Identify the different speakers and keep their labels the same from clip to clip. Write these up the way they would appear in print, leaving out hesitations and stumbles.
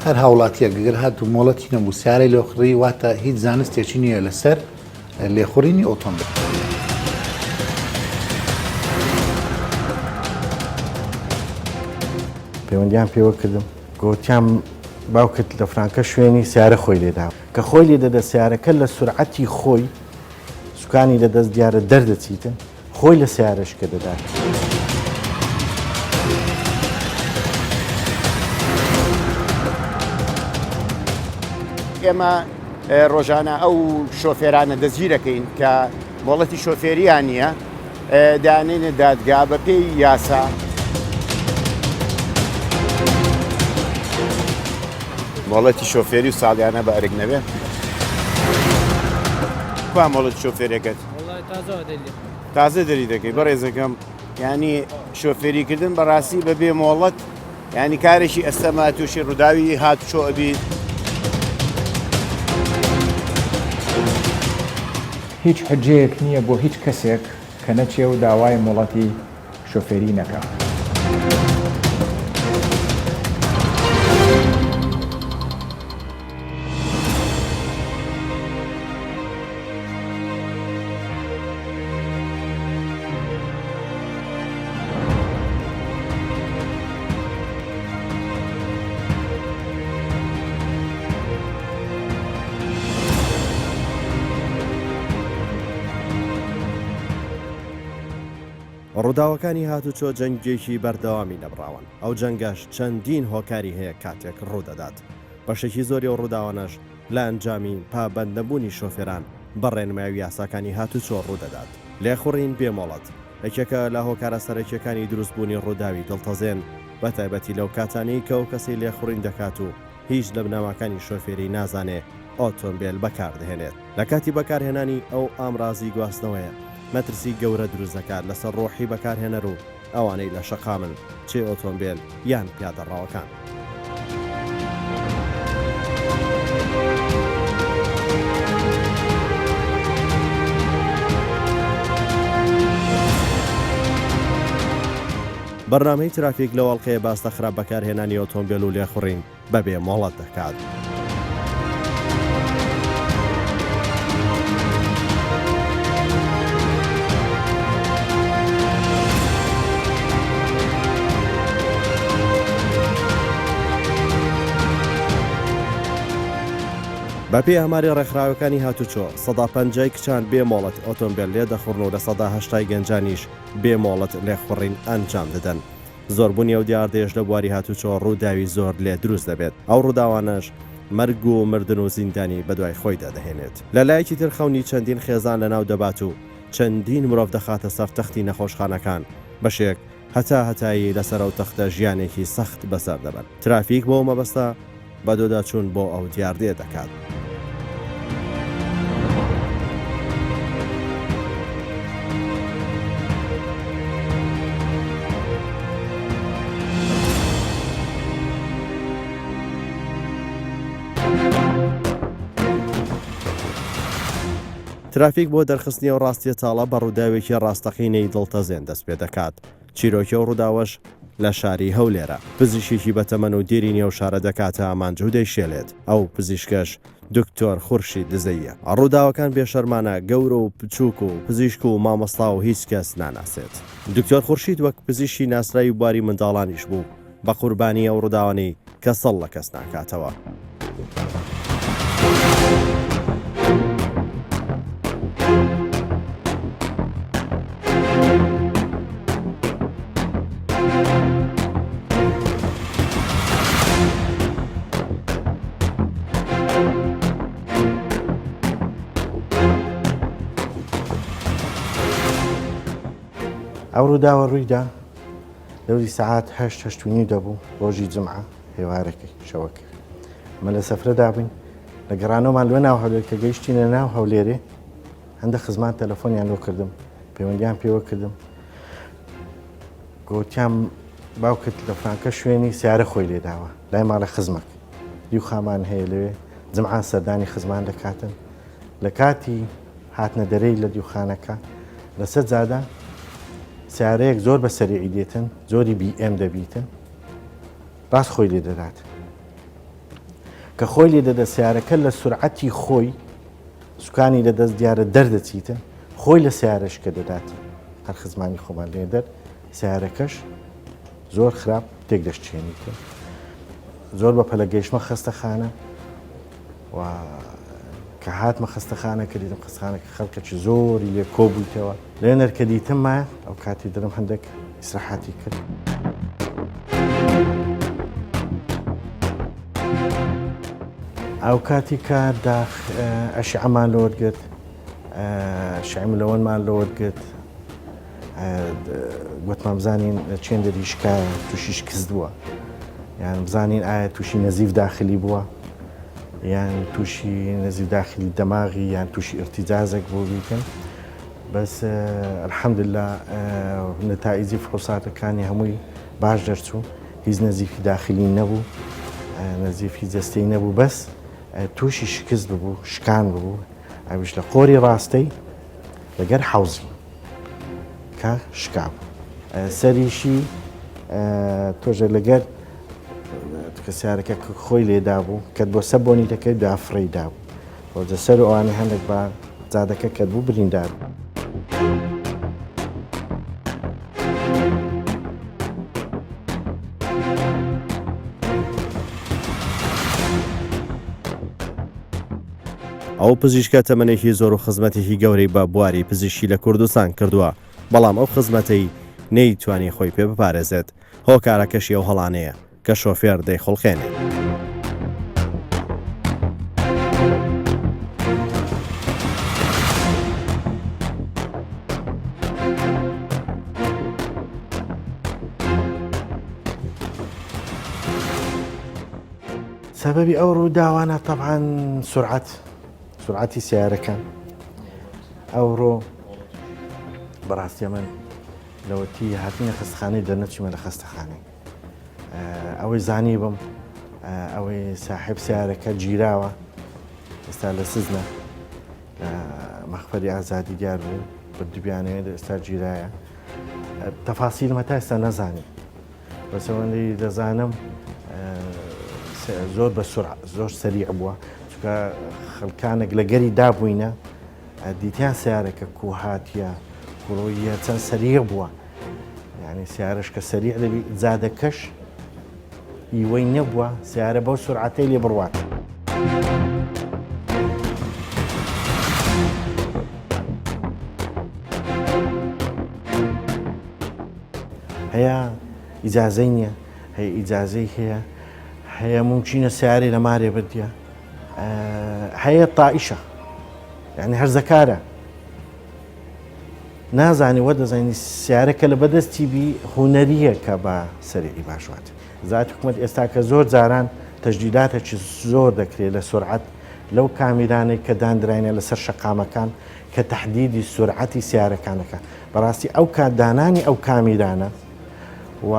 Speaker 1: هەر هاوڵاتیە گەگەر هاتوو مۆڵەتی نەبوو سیارەی لێخڕی واتە هیچ زانستێکی نییە لەسەر لێخوڕینی ئۆتۆمبیل.
Speaker 2: پەیوەندیان پێوە کردم گوتیان باوکت لە فرانکە شوێنی سیارە خۆی لێدا کە خۆی لێ دەدە سیارەکە لە سورعەتی خۆی سوکانی لەدەست دیارە دەردەچیتن خۆی لە سیارەشکە دەدات.
Speaker 3: ئێمە ڕۆژانە ئەو شۆفێرانە دەستگیرەکەین کە مۆڵەتی شۆفێریان نییە دانێنە دادگا بە پێی یاسا. مۆڵەتی شۆفێری و ساڵیانە بە ئەرێک نەبێ. کوان مۆڵەتی شۆفێرەکەت؟ تازە دەری دەکەی بەڕێزەکەم، ینی شۆفێریکردن بەڕاستی بەبێ مۆڵەت ینی کارێکی ئەستەما تووشی ڕووداوی هاتوچۆ ئەبی.
Speaker 4: هیچ حجەیەک نییە بۆ هیچ کەسێک کە نەچێ و داوای مۆڵەتی شۆفێری نەکە.
Speaker 5: ڕووداوەکانی هاتوچۆ جەنگێکی بەردەوامی نەبراون. ئەو جەنگەش چەندین هۆکاری هەیە کاتێک ڕوودەدات. بەشێکی زۆری ئەو ڕووداوانەش لە ئەنجامی پابەندنەبوونی شۆفێران بە ڕێنماوی یاساکانی هاتوچۆ ڕوودەدات. لێخوڕین بێمۆڵەت یەکێکە لە هۆکارە سەرەکیەکانی دروستبوونی ڕووداوی دڵتەزێن بە تایبەتی لەو کاتانەی کە ئەو کەسی لێخوڕین دەکات و هیچ لە بنەماکانی شۆفێری نازانێ ئۆتۆمبیل بەکاردهێنێت. لە کاتی بەکارهێنانی ئەو ئامڕازی گواستنەوەیە مەترسی گەورە دروست دەکات لەسەر ڕۆحی بەکارهێنەر و ئەوانەی لە شەقامن چێ ئۆتۆمبیل یان پیادەڕاوەکان. بەرنامەی ترافیک لە وەڵقەیە باستە خراپ بەکارهێنانی ئۆتۆمبیل و لێخوڕین بەبێ مۆڵەت دەکات. بەپێی ئاماری ڕێکخراوەکانی هاتوچۆ 150 کچان بێمۆڵەت ئۆتۆمبیل لێ دەخڕن و لە 180 گەنجانیش بێمۆڵەت لێخوڕین ئەنجام دەدەن. زۆربوونی ئەو دیاردێش لە بواری هاتوچۆ ڕووداوی زۆر لێ دروست دەبێت. ئەو ڕووداوانەش مەرگ و مردن و زیندانی بەدوای خۆیدا دەهێنێت. لە لایەکی تر خەونی چەندین خێزان لەناو دەبات و چەندین مرۆڤ دەخاتە سەر تەختی نەخۆشخانەکان بەشێک هەتایی لەسەر ئەو تەختە ژیانێکی سەخت بەسەر دەبن. ترافیک بۆ مەبەستە بە دۆداچوون بۆ ئەو دیاردێ دەکات. ترافیک بۆ دەرخستنی ئەو ڕاستیە چاڵە بە ڕووداوێکی ڕاستەقینەی دڵتەزێن دەست پێ دەکات. چیرۆکی ئەو ڕووداوەش لە شاری هەولێرە. پزیشکێکی بەتەمەن و دیری نێو شارە دەکاتە ئامانج و دەیشێلێت. ئەو پزیشکەش دکتۆر خورشید دزەیە. ڕووداوەکان بێشەرمانە گەورە و بچووک و پزیشک و مامۆستا و هیچ کەس ناناسێت. دکتۆر خورشید وەک پزیشکی ناسرایی و باری منداڵانیش بوو بە قوربانی ئەو ڕووداوانەی کە سەڵ لە کەس ناکاتەوە.
Speaker 2: ئەو ڕووداوە ڕوویدا لەوری سەعات 8:30 دەبوو ڕۆژی جمعە هێوارەکەی شەوەکە. ئەمە لە سەفرەدا بووین لە گەڕانەوەمان لە ناو هەولێر کە گەیشتینە ناو هەولێرێ هەندە خزمان تەلەفۆنیان لۆ کردم پەیوەندیان پێوە کردم گوتیان باوکت لە فرانکە شوێنی سیارە خۆی لێداوە لای ماڵە خزمەک دیو خامان هەیە لەوێ جمعە سەردانی خزمان دەکاتن. لە کاتی هاتنە دەرەی لە دیوخانەکە لەسەر جادا سیارەیەک زۆر بە سەریعی دێتن زۆری BM دەبیتن ڕاست خۆی لێ دەدات. کە خۆی لێ دەدە سیارەکە لە سورعەتی خۆی سوکانی لەدەست دیارە دەردەچیتن خۆی لە سیارەش کە دەدات هەر خزمانی خۆمان لێ دەر سیارەکەش زۆر خراپ تێک دەشتێنیتە زۆر بە پەلە گەیشتمە خەستەخانە و کە هاتمە خەستەخانە کە دیتم خستخانەکە خەڵکەی زۆری لێ کۆبوویتەوە لێنەر کە دیتم مایە ئەو کاتی دەرم هەندێک ئیسراحاتی کرد. ئەو کاتی کار ئەشعەمان لەوەرگرت شعیم لەوەنمان لەوەرگرت گوتمان بزانین چێن دەریشکایە تووشیش کردووە یان بزانین ئایا تووشی نەزیف داخلی بووە یان تووشی نەزیف داخلی دەماغی یان تووشی ئرتیجازێک بۆ بیکەن بەس الحەمدلله نەتائیجی فحوساتەکانی هەمووی باش دەرچوو هیچ نەزیفی داخلی نەبوو نەزیفی جەستەی نەبوو بەس تووشی شکست ببوو شکان ببوو ئەویش لە قۆری ڕاستەی لەگەر حەوزی کە شکا بوو سەریشی تۆژە لەگەر کە سیارەکە خۆی لێدا بوو کە بۆ سە بۆنی دەکەی دافڕیدا بوو بۆ سەر و ئەوانەی هەندێک بە جادەکە کە بوو بریندار بوو.
Speaker 5: ئەو پزیشکە تەمەنێکی زۆر و خزمەتێکی گەورەی بە بواری پزیشکی لە کوردستان کردووە بەڵام ئەو خزمەتەی نەیتوانی خۆی پێ بپارێزێت هۆکارەکەشی ئەو هەڵانەیە کە شۆفێر دەیخڵخێنێت.
Speaker 2: سەبەبی ئەو ڕووداوانە طبعاً سرعەتی سیارەکان ئەوڕۆ بەڕاستی من لەوەتی هاتینە خستخانەی دەرنەچمە لە خستەخانەی ئەوەی زانی بم ئەوەی ساحب سیارەکە گیراوە ئێستا لە سزنە مەخفەری ئازادی دیار بوو بردوبیانەیە ئێستا گیرایە تەفاسیلمە تا ئێستا نەزانی بەسەوەندەی دەزانم زۆر بە زۆر سەریع بووە چکە خەڵکانێک لەگەری دابووینە دیتیان سیارەکە کوهاتیە کوڕۆیە چەند سەریع بووە یعنی سیارش کە سەریع دەبی زادەکەش هیوەی نەبووە سیارە بەو سورعەتەی لێ بڕوات. هەیە ئیجازەی نییە هەیە ئیجازەی هەیە ممکنە سیارەی لە مارێ بردیە هەیە تائیشە یعنی هەرزەکارە نازانی وە دەزانی سیارەکە لە بەدەستی بی هونەریە کە بە سەریعی باشوات زات حکومەت ئێستا کە زۆر جاران تەجدیداتێکی زۆر دەکرێت لە سرعەت لەو کامیرانەی کە دانراینە لەسەر شەقامەکان کە تەحدیدی سرعەتی سیارەکانەکە بەڕاستی ئەو کاتدانانی ئەو کامیرانە و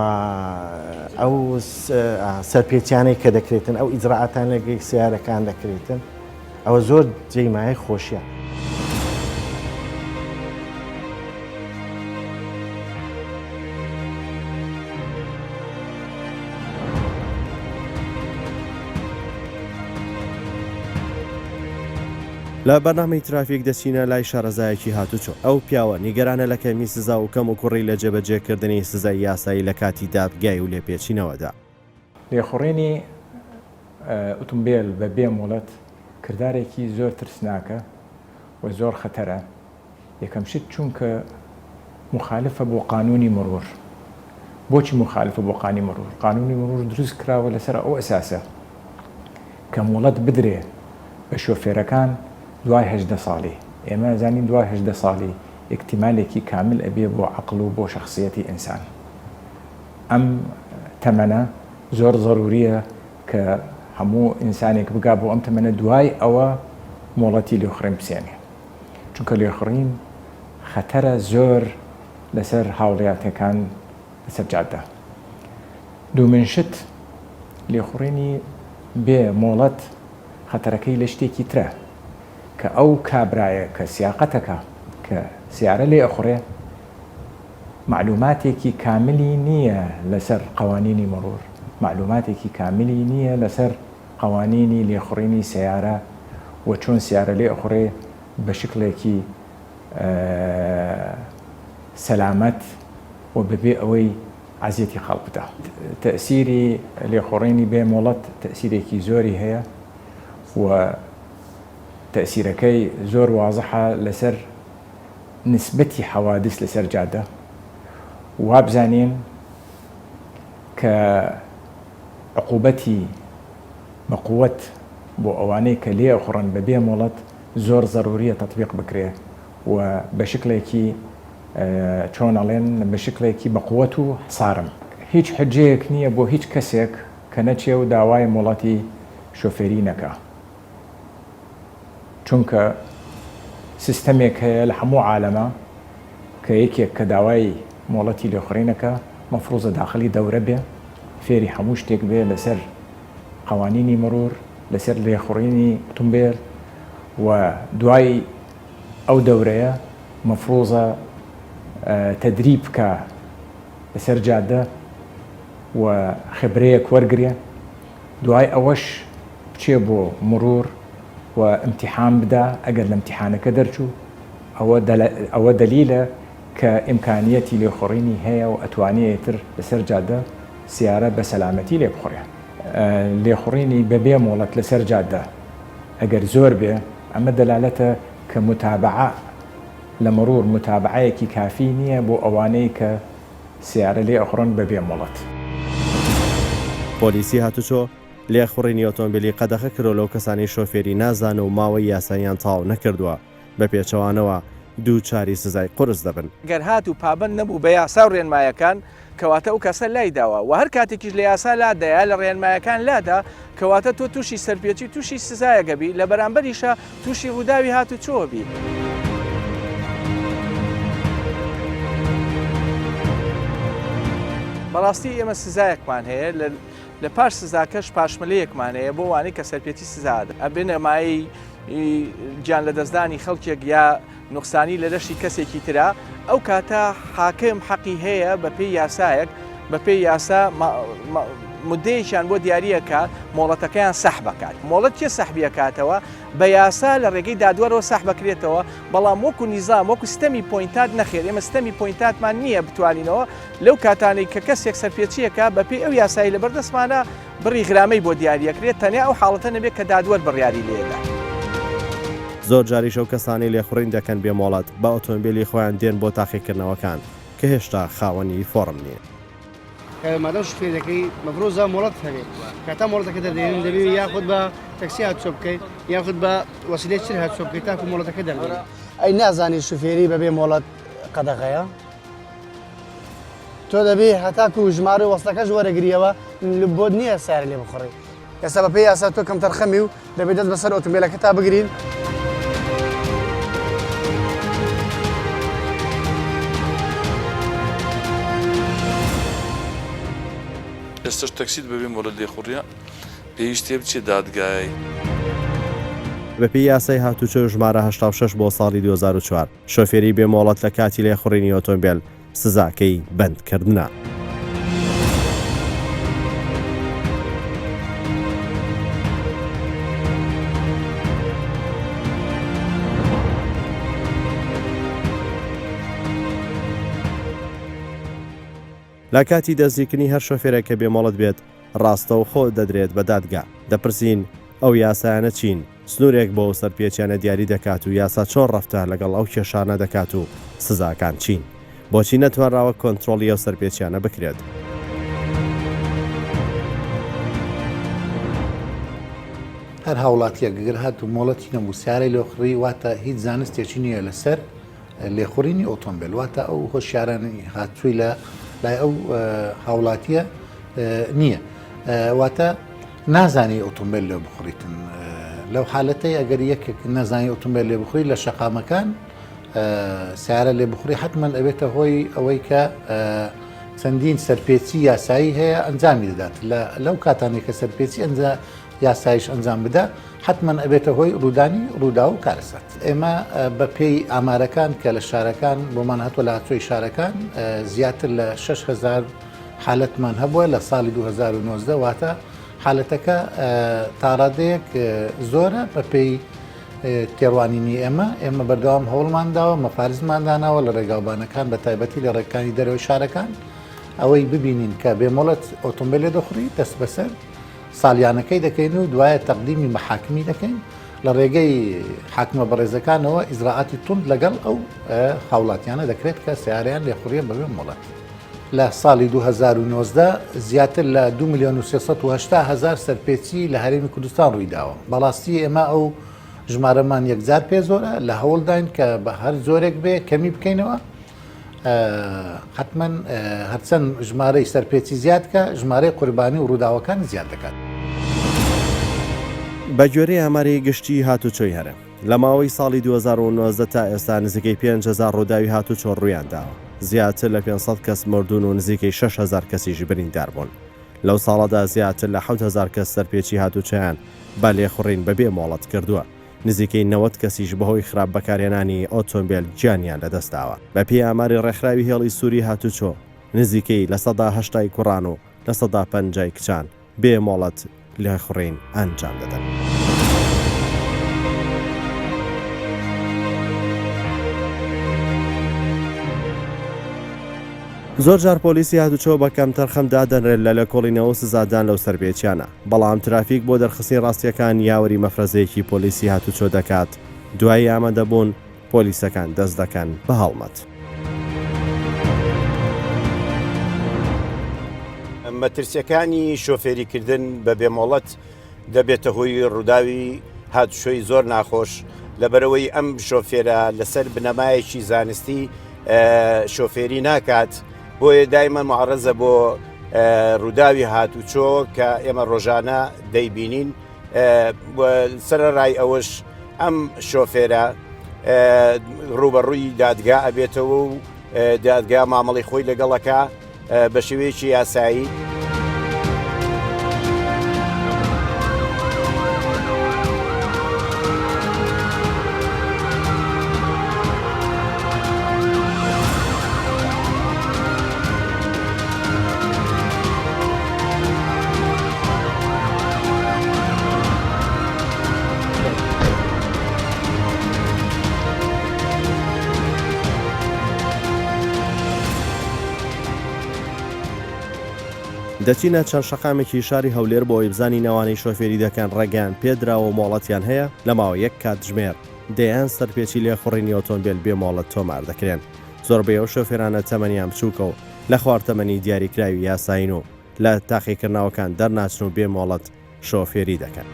Speaker 2: ئەو سەرپێچیانەی کە دەکرێتن ئەو ئیجرعاتان لەگەی سیارەکان دەکرێتن ئەوە زۆر جێمایە خۆشیە.
Speaker 5: لە بەرنامەی ترافیک دەچینە لای شارەزایەکی هاتوچۆ ئەو پیاوە نیگەرانە لە کەمی سزا و کەم و کوڕی لە جێبەجێکردنی سزای یاسایی لە کاتی دادگای و لێپێچینەوەدا.
Speaker 4: لێخوڕێنی ئۆتۆمبیل بە بێ مۆڵەت کردارێکی زۆر ترسناکە و زۆر خەتەرە. یەکەم شت چونکە مخالفە بۆ قانونی مرور. بۆچی مخالفە بۆ قانی مرور؟ قانونی مرور دروست کراوە لەسەر ئەو ئەساسە کە مۆڵەت بدرێ بە شۆفێرەکان دوای 18 ساڵی. ئێمە زانین دوای 18 ساڵی احتیمالێکی کامل ئەبێ بۆ عەقڵ و بۆ شەخصیەتی ئینسان. ئەم تەمەنە زۆر ضروریە کە هەموو ئینسانێک بگا بۆ ئەم تەمەنە دوای ئەوە مۆڵەتی لێخڕین بسێنێ. چونکە لێخڕین خەتەرە زۆر لەسەر هاوڵاتیەکان لەسەر جادە. دوومنشت لێخوڕێنی بێ مۆڵەت خەتەرەکەی لە شتێکی ترە کە ئەو کابرایە کە سیاقەتەکە کە سیارە لێ ئەخوڕێ معلوماتێکی کاملی نییە لەسەر قوانینی مرور، معلوماتێکی کاملی نییە لەسەر قوانینی لێخوڕینی سیارە و چۆن سیارە لێ ئەخوڕێ بە شکلێکی سەلامەت و بەبێ ئەوەی عزیەتی خەڵک بدە. تەسیری لێخوڕینی بێ مۆڵەت تەسیرێکی زۆری هەیە و تەسیرەکەی زۆر وازەحە لەسەر نسبەتی حەوادث لەسەر جادە. وابزانین کە عقوبەتی بەقووەت بۆ ئەوانەی کە لێ ئەخوڕن بەبێ مۆڵەت زۆر ضروریە تەطبیق بکرێ و بە شکلێکی چۆن ئەڵێن بە شکلێکی بەقووەت و حسارم. هیچ حجەیەک نییە بۆ هیچ کەسێک کە نەچێ و داوای مۆڵەتی شۆفێری نەکە، چونکە سیستەمێک هەیە لە هەموو عالەمە کە یەکێک کە داوای مۆڵەتی لێخوڕینەکە مەفروزە داخلی دەورە بێ، فێری هەموو شتێک بێ لەسەر قوانینی مرور، لەسەر لێخوڕینی ئۆتۆمبیل و دوای ئەو دەورەیە مەفروزە تەدریب بکە لەسەر جادە و خبرەیەک وەرگرێ، دوای ئەوەش بچێ بۆ مرور و ئیمتیحان بدە. ئەگەر لە ئیمتیحانەکە دەرچوو ئەوە دەلیلە کە ئیمکانیەتی لێخوڕینی هەیە و ئەتوانێتتر لەسەر جادە سیارە بە سەلامەتی لێ بخوڕێ. لێخوڕینی بەبێ مۆڵەت لەسەر جادە ئەگەر زۆر بێ ئەمە دەلالەتە کە متابعە لە مرور متابعەیەکی کافی نییە بۆ ئەوانەی کە سیارە لێ ئەخڕن بەبێ مۆڵەت.
Speaker 5: پۆلیسی هاتوچۆ لێخوڕینی ئۆتۆمبیلی قەدەخە کرۆ لەو کەسانی شۆفێری نازان و ماوەی یاساییان تاو نەکردووە، بە پێچەوانەوە دووچاری سزای قورس دەبن.
Speaker 6: گەر هات و پابند نەبوو بە یاسا و ڕێنمایەکان کەواتە ئەو کەسە لای داوە و هەر کاتێکیش لە یاسا لادەیە لە ڕێنمایەکان لادا کەواتە تۆ تووشی سەرپێچی تووشی سزایەگەبی لە بەرامبەریشە تووشی ڕووداوی هاتوچۆبی. بەڕاستی ئێمە سزایەکمان هەیە لە پاش سزاکەش پاشمەلەیەکمان هەیە بۆ وانەی کە سەرپێچی سزادە ئەبێ نەمایی گیان لە دەستدانی خەڵکێک یا نوقسانی لە لەشی کەسێکی ترا. ئەو کاتە حاکم حەقی هەیە بە پێی یاسایەک بە پێی یاسا مدەیەکیان بۆ دیاریەکە مۆڵەتەکەیان سەح بکات. مۆڵەت چێ سەحبیەکاتەوە بە یاسا لە ڕێگەی دادوەرەوە سەح بکرێتەوە، بەڵام وەکو نیزام وەکو ستەمی پۆینتات نەخێر. ئێمە ستەمی پۆینتاتمان نییە بتوانینەوە لەو کاتانەی کە کەسێک سەرپێچیەکە بە پێی ئەو یاسایی لە بەردەستمانە بڕی غرامەی بۆ دیاریەکرێت، تەنیا ئەو حاڵەتە نەبێت کە دادوەر بڕیاری لێدا.
Speaker 5: زۆر جاریش ئەو کەسانی لێخوڕین دەکەن بێ مۆڵەت بە ئۆتۆمبیلی خۆیان دێن بۆ تاقیکردنەوەکان کە هێشتا خاوەنی فۆرم نییە.
Speaker 7: مادام شوفێرەکەی مەفرۆزە مۆڵەت هەبێت، کاتا مۆڵەتەکە دەردێنن دەبێت یاخود بە تەکسی هاتوچۆ بکەیت یاخود بە وەسیلەی چر هاتوچۆ بکەیت تاکو مۆڵەتەکە دەردێنێت.
Speaker 8: ئەی نازانی شوفێری بەبێ مۆڵەت قەدەغەیە؟ تۆ دەبێ هەتاکو ژمارە وەستەکەش وەرەگریەوە بۆ نییە سیارە لێ بخڕی. ئێستا بە پێی یاسا تۆ کەم تەرخەمی و دەبێت دەست بەسەر ئۆتۆمبیلەکە تا بگرین.
Speaker 9: ئێستش تەکسیت بەبێ مۆڵەت لێخوڕیە پێویستێ بچێت دادگای.
Speaker 5: بەپی یاسای هاتوچۆ ژمارە 86 بۆ ساڵی 2004 شۆفێری بێ مۆڵەت لە کاتی لێخوڕینی ئۆتۆمبیل سزاکەی بەندکردنە. لە کاتی دەستگیرکردنی هەر شۆفێرە کە بێمۆڵەت بێت ڕاستە و خۆ دەدرێت بە دادگا. دەپرسین ئەو یاسایانە چین؟ سنوورێک بۆ سەرپێچیانە دیاری دەکات و یاسا چۆن ڕەفتار لەگەڵ ئەو کێشانە دەکات و سزاکان چین؟ بۆچی نەتوانراوە کۆنتترۆڵی ئەو سەرپێچیانە بکرێت؟
Speaker 1: هەر هاوڵاتیە گەگەر هات و مۆڵەتی نەبوو سیارەی لێخوڕی واتە هیچ زانستێکی نییە لەسەر لێخوڕینی ئۆتۆمبیل، واتە ئەو هۆشیارانی هاتووی لە لای ئەو هاوڵاتیە نییە، واتە نازانی ئۆتۆمبیل لێ بخوڕیتن. لەو حالەتەی ئەگەر یەکێک نەزانی ئۆتۆمبیل لێ بخوڕی لە شەقامەکان سیارە لێ بخوڕی حتمما ئەبێتە هۆی ئەوەی کە چەندین سەرپێچی یاسایی هەیە ئەنجامی دەدات. لەو کاتانێک کە سەرپێچی یاسایش ئەنجام بدە حتمما ئەبێتە هۆی ڕوودانی ڕوودا و کارەسات. ئێمە بە پێی ئامارەکان کە لە شارەکان بۆمان هاتووە لە هاتووی شارەکان زیاتر لە 6,000 حالەتمان هەبووە لە ساڵی 2019 واتە حالەتەکە تاڕادەیەک زۆرە بە پێی تێڕوانینی ئێمە بەردەوام هەوڵمانداوە مەپارێزمانداناوە لە ڕێگاوبانەکان بە تایبەتی لە ڕێکەکانی دەرەوەی شارەکان ئەوەی ببینین کە بێمۆڵەت ئۆتۆمبیلێ دەخوری دەست بەسەر ساڵیانەکەی دەکەین و دوایە تەقدیمی مەحاکمی دەکەین لە ڕێگەی حاکمە بەڕێزەکانەوە ئیزراعاتی تند لەگەڵ ئەو هاوڵاتیانە دەکرێت کە سیارەیان لێخوریە بەبێ مۆڵەت. لە ساڵی 2019 زیاتر لە 2,380,000 سەرپێچی لە هەرێمی کوردستان ڕووی داوە. بەڵاستی ئێمە ئەو ژمارەمان یەکجار پێ زۆرە لە هەوڵداین کە بە هەر زۆرێک بێ کەمی بکەینەوە حتمما هەرچەند ژمارەی سەرپێچی زیادکە ژمارەی قوربانی و ڕووداوەکان زیاد دەکات.
Speaker 5: بە گوێرەی ئامارەی گشتی هاتوچۆی هەرە لە ماوەی ساڵی 2019 تا ئێستا نزیکەی 5,000 ڕووداوی هاتوچۆ ڕوویانداوە. زیاتر لە 500 کەس مردون و نزیکەی 6,000 کەسیژی بریندار بوون. لەو ساڵەدا زیاتر لە 7,000 کەس سەرپێچی هاتوچیان بە لێخوڕین بەبێ مۆڵەت کردووە. نزیکەی 90 کەسیش بەهۆی خراپ بەکارهێنانی ئۆتۆمبیل گیانیان لەدەستاوە. بە پێی ئاماری ڕێکخراوی هێڵی سووری هاتوچۆ نزیکەی لە 180 کوڕان و لە 150 کچان بێ مۆڵەت لێخوڕین ئەنجام دەدەن. زۆر جار پۆلیسی هاتوچۆ بە کەم تەرخەمدا دەنرێت لە لێکۆڵینەوە سزادان لەو سەرپێچیانە، بەڵام ترافیک بۆ دەرخستنی ڕاستیەکان یاوەری مەفرەزەیەکی پۆلیسی هاتوچۆ دەکات. دوای ئامادەبوون پۆلیسەکان دەست دەکەن بە هەڵمەت.
Speaker 3: مەترسیەکانی شۆفێریکردن بە بێمۆڵەت دەبێتە هۆی ڕووداوی هاتوچۆی زۆر ناخۆش لەبەرەوەی ئەم شۆفێرە لەسەر بنەمایەکی زانستی شۆفێری ناکات. بۆیە دایمە معڕەزە بۆ ڕووداوی هاتوچۆ کە ئێمە ڕۆژانە دەیبینین. سەرەڕای ئەوەش ئەم شۆفێرە ڕوبەڕووی دادگا ئەبێتەوە و دادگا مامەڵی خۆی لەگەڵەکە بە شێوەیەکی یاسایی.
Speaker 5: دەچینە چەند شەقامێکی شاری هەولێر بۆ ئەوەی بزانی ناوانەی شۆفێری دەکەن ڕێگەیان پێدراوە مۆڵەتیان هەیە لە ماوە یەک کاتژمێر دەیان سەرپێچی لێخوڕینی ئۆتۆمبیل بێ مۆڵەت تۆمار دەکرێن. زۆربەی ئەو شۆفێرانە تەمەنیان بچووکە و لە خواردتەمەنی دیاریکراوی یاساین و لە تاقیکردناوەکان دەرناچن و بێ مۆڵەت شۆفێری دەکەن.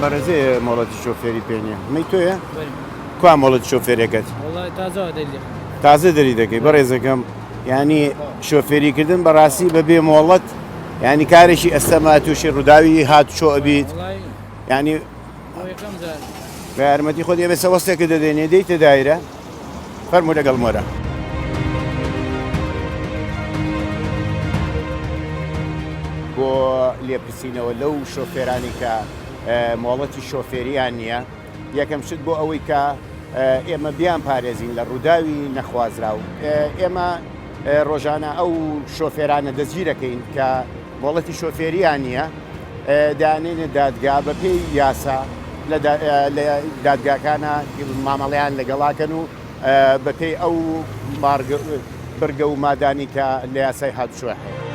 Speaker 3: بەڕێزێ مۆڵەتی شۆفێری پێ نییە مەی تۆیە؟ کوا مۆڵەتی شۆفێرەکەت؟
Speaker 10: وڵای تازەوە دەلی
Speaker 3: تازە دەری دەکەی بەڕێزەکەم ینی شۆفێریکردن بەڕاستی بەبێ مۆڵەت ینی کارێکی ئەستەما تووشی ڕووداوی هاتوچۆ ئەبیت ینی بە یارمەتی خۆ دێ بێسە وەستێکە دەدێنێ دەیتە دایرە فەرموو لەگەڵ مۆرە بۆ لێپرسینەوە لەو شۆفێرانی کە مۆڵەتی شۆفێریان نییە یەکەم شت بۆ ئەوەی کە ئێمە بیان پارێزین لە ڕووداوی نەخوازراو ئێمە ڕۆژانە ئەو شۆفێرانە دەستگیرەکەین کە مۆڵەتی شۆفێریان نییە دانێنە دادگا بە پێی یاسا لە دادگاکانە مامەڵیان لەگەڵاکەن و بە پێی ئەو بەرگە و مادانی کە لە یاسای هاتوچۆ هەیە.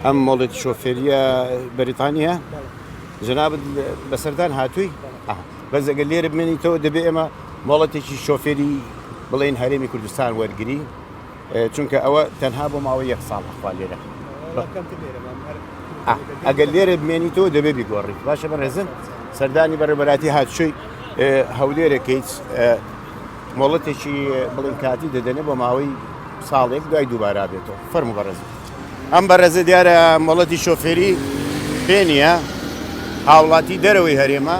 Speaker 3: ئەم مۆڵەتی شۆفێریە بەریتانیا جەنابەت بەسەردان هاتووی بەس ئەگەر لێرە بمێنیتەوە دەبێ ئێمە مۆڵەتێکی شۆفێری بڵێن هەرێمی کوردستان وەرگری چونکە ئەوە تەنها بۆ ماوەی یەک ساڵ ئەخوا لێرە ئەگەر لێرە بمێنیتەوە دەبێ بیگۆڕیت باشە بەڕێزم سەردانی بەڕێبەراتی هاتوچۆی هەولێرەکەیت مۆڵەتێکی بڵێن کاتی دەدەنێ بۆ ماوەی ساڵێک دوای دووبارا بێتەوە فەرموو بەڕێزم. ئەم بەڕێزە دیارە مۆڵەتی شۆفێری پێ نییە هاوڵاتی دەرەوەی هەرێمە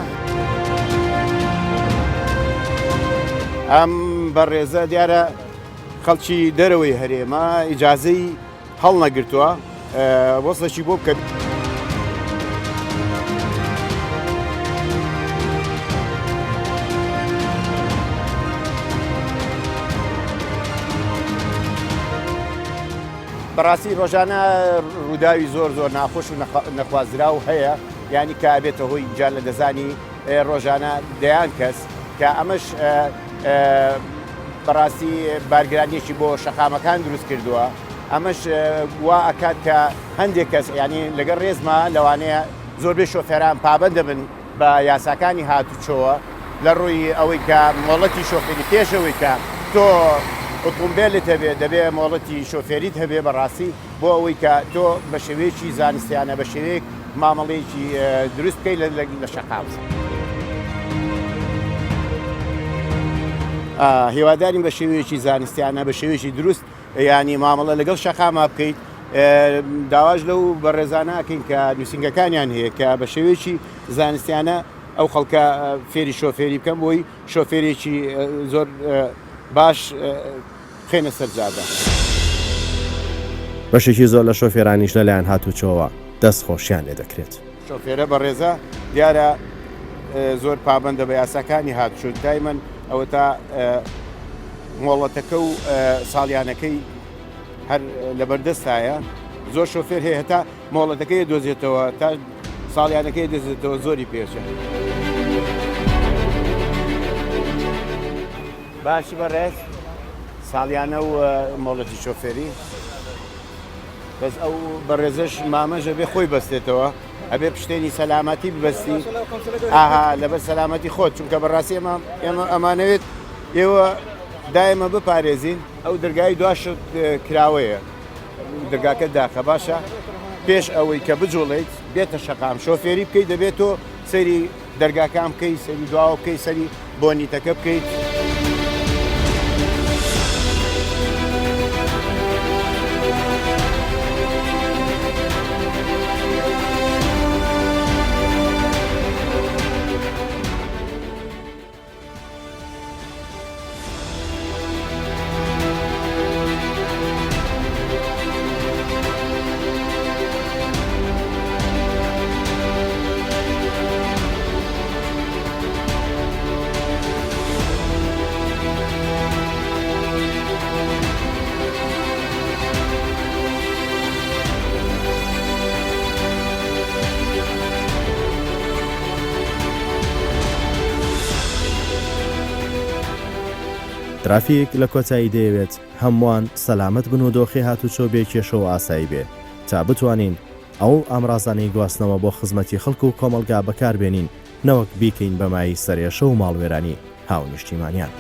Speaker 3: ئەم بەڕێزە دیارە خەڵکی دەرەوەی هەرێمە ئیجازەی هەڵ نەگرتووە وەستەشی بۆ بکە بەڕاستی ڕۆژانە ڕووداوی زۆر ناخۆش و نەخوازرا و هەیە ینی کە ئەبێتە هۆی جان لە دەزانی ڕۆژانە دەیان کەس کە ئەمەش بەڕاستی بارگرانیەکی بۆ شەقامەکان دروست کردووە ئەمەش وا ئەکات کە هەندێک کەس ینی لەگەڵ ڕێزمە لەوانەیە زۆربەی شۆفێران پابەندە بن بە یاساکانی هاتوچۆوە لە ڕووی ئەوەی کە مۆڵەتی شۆفێری پێشەوەی کە تۆ ئۆتۆمبیلت هەبێ دەبێ مۆڵەتی شۆفێریت هەبێ بەڕاستی بۆ ئەوەی کە تۆ بە شێوەیەکی زانستیانە بە شێوەیەک مامەڵەیەکی دروست بکەیت لە شەقام. هێوادارین بە شێوەیەکی زانستیانە بە شێوەیەکی دروست ینی مامەڵە لەگەڵ شەقامە بکەیت داواش لەو بەڕێزانەکەین کە نووسنگەکانیان هەیە کە بە شێوەیەکی زانستیانە ئەو خەڵکە فێری شۆفێری بکەم بۆی شۆفێرێکی زۆر باش خێنە سەرجادا.
Speaker 5: بەشێکی زۆر لە شۆفێرانیش لەلایەن هاتوچۆوە دەست خۆشیان لێ دەکرێت.
Speaker 3: شۆفێرە بەڕێزە دیارە زۆر پابەندە بە یاساکانی هاتوچۆ دایمەن ئەوە تا مۆڵەتەکە و ساڵیانەکەی هەر لەبەردەستایە زۆر شۆفێر هەیە هەتا مۆڵەتەکەی دۆزێتەوە تا ساڵیانەکەی دەزێتەوە زۆری پێشە. باشی بەڕێز ساڵیانە و مۆڵەتی شۆفێری بەس ئەو بەڕێزەش مامەژە بێ خۆی بەستێتەوە ئەبێ پشتێنی سەلامەتی ببەستی ئاها لەبەر سەلامەتی خۆت چونکە بەڕاستی ئێمە ئەمانەوێت ئێوە دایمە بپارێزین ئەو دەرگای دواشت کراوەیە دەرگاکە داخە باشە پێش ئەوەی کە بجوڵیت بێتە شەقام شۆفێری بکەیت دەبێت تۆ سەیری دەرگاکان بکەیت سەری دواوە بکەیت سەری بۆنیتەکە بکەیت.
Speaker 5: ترافیک لە کۆچایی دەیەوێت هەمووان سەلامت بن و دۆخی هاتوچۆ بێ کێشەوە ئاسایی بێ تا بتوانین ئەو ئامرازانەی گواستنەوە بۆ خزمەتی خەڵک و کۆمەلگا بەکاربێنین نەوەک بیکەین بەمای سەرێشە و ماڵوێرانی هاونیشتیمانیان.